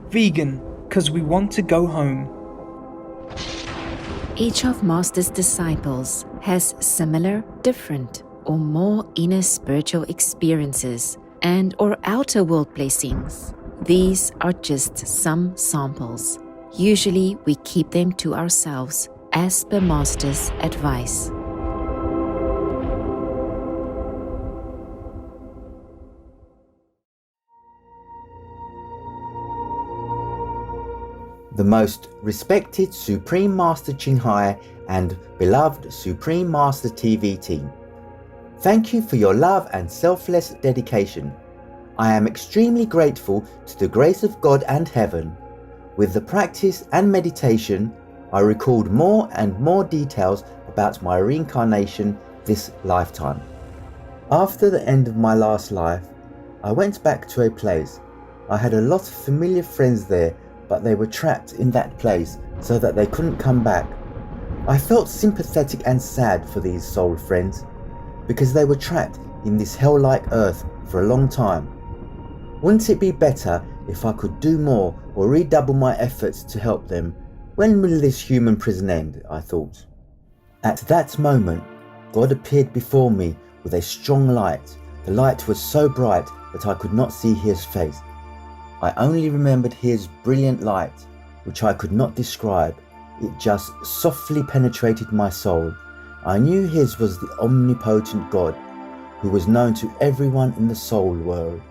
Vegan, because we want to go home. Each of Master's disciples has similar, different, or more inner spiritual experiences and or outer world blessings. These are just some samples. Usually we keep them to ourselves as per Master's advice. The most respected Supreme Master Ching Hai and beloved Supreme Master TV team, thank you for your love and selfless dedication. I am extremely grateful to the grace of God and heaven. With the practice and meditation, I recalled more and more details about my reincarnation this lifetime. After the end of my last life, I went back to a place. I had a lot of familiar friends there, but they were trapped in that place so that they couldn't come back. I felt sympathetic and sad for these soul friends because they were trapped in this hell-like earth for a long time. Wouldn't it be better if I could do more or redouble my efforts to help them? When will this human prison end? I thought. At that moment, God appeared before me with a strong light. The light was so bright that I could not see his face. I only remembered his brilliant light, which I could not describe. It just softly penetrated my soul. I knew his was the omnipotent God, who was known to everyone in the soul world.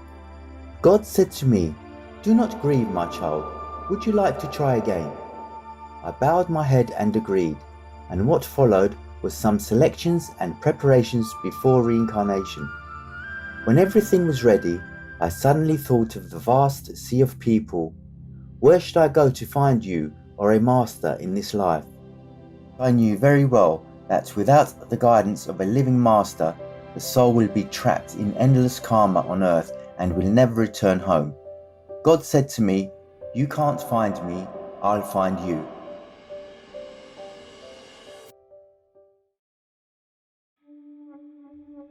God said to me, "Do not grieve, my child. Would you like to try again?" I bowed my head and agreed, and what followed was some selections and preparations before reincarnation. When everything was ready, I suddenly thought of the vast sea of people. Where should I go to find you or a master in this life? I knew very well that without the guidance of a living master, the soul will be trapped in endless karma on earth and will never return home. God said to me, "You can't find me, I'll find you."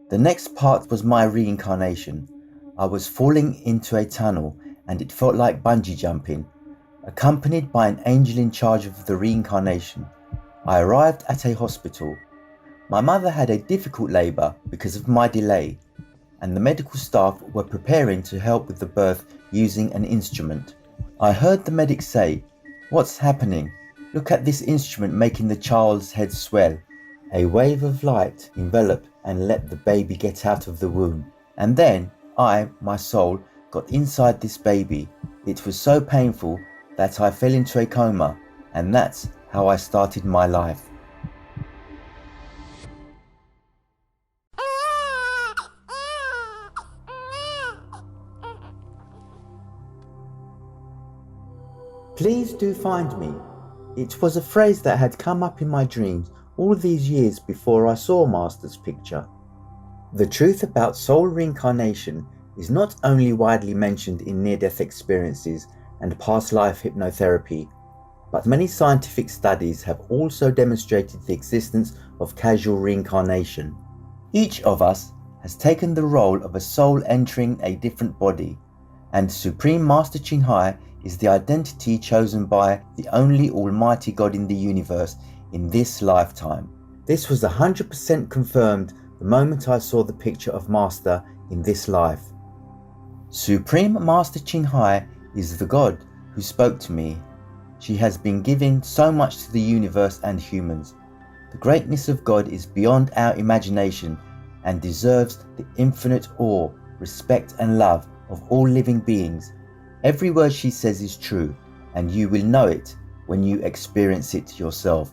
The next part was my reincarnation. I was falling into a tunnel and it felt like bungee jumping, accompanied by an angel in charge of the reincarnation. I arrived at a hospital. My mother had a difficult labour because of my delay, and the medical staff were preparing to help with the birth using an instrument. I heard the medic say, "What's happening? Look at this instrument making the child's head swell." A wave of light enveloped and let the baby get out of the womb. And then I, my soul, got inside this baby. It was so painful that I fell into a coma, and that's how I started my life. Please do find me. It was a phrase that had come up in my dreams all these years before I saw Master's picture. The truth about soul reincarnation is not only widely mentioned in near-death experiences and past life hypnotherapy, but many scientific studies have also demonstrated the existence of casual reincarnation. Each of us has taken the role of a soul entering a different body, and Supreme Master Ching Hai is the identity chosen by the only Almighty God in the universe in this lifetime. This was 100% confirmed the moment I saw the picture of Master in this life. Supreme Master Ching Hai is the God who spoke to me. She has been giving so much to the universe and humans. The greatness of God is beyond our imagination and deserves the infinite awe, respect and love of all living beings. Every word she says is true, and you will know it when you experience it yourself.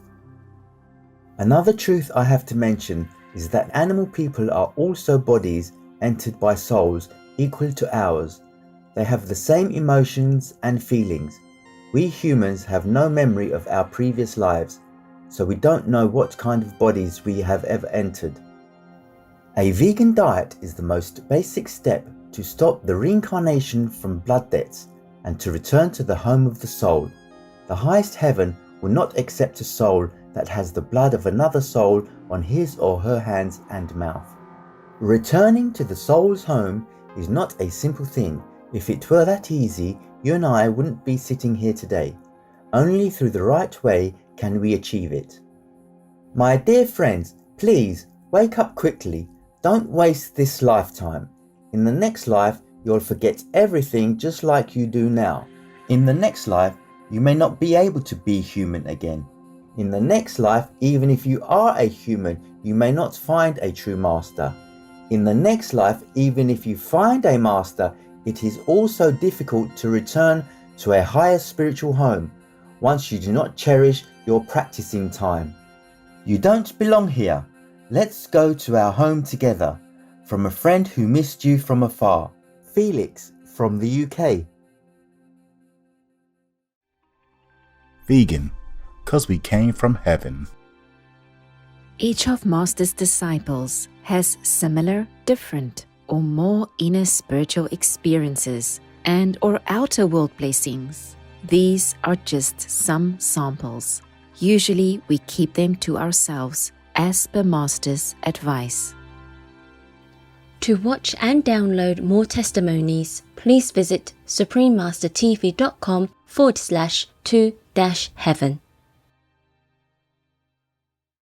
Another truth I have to mention is that animal people are also bodies entered by souls equal to ours. They have the same emotions and feelings. We humans have no memory of our previous lives, so we don't know what kind of bodies we have ever entered. A vegan diet is the most basic step to stop the reincarnation from blood debts and to return to the home of the soul. The highest heaven will not accept a soul that has the blood of another soul on his or her hands and mouth. Returning to the soul's home is not a simple thing. If it were that easy, you and I wouldn't be sitting here today. Only through the right way can we achieve it. My dear friends, please wake up quickly. Don't waste this lifetime. In the next life, you'll forget everything just like you do now. In the next life, you may not be able to be human again. In the next life, even if you are a human, you may not find a true master. In the next life, even if you find a master, it is also difficult to return to a higher spiritual home once you do not cherish your practicing time. You don't belong here. Let's go to our home together. From a friend who missed you from afar, Felix from the UK. Vegan, 'cause we came from heaven. Each of Master's disciples has similar, different, or more inner spiritual experiences and or outer world blessings. These are just some samples. Usually we keep them to ourselves as per Master's advice. To watch and download more testimonies, please visit suprememastertv.com/to-heaven.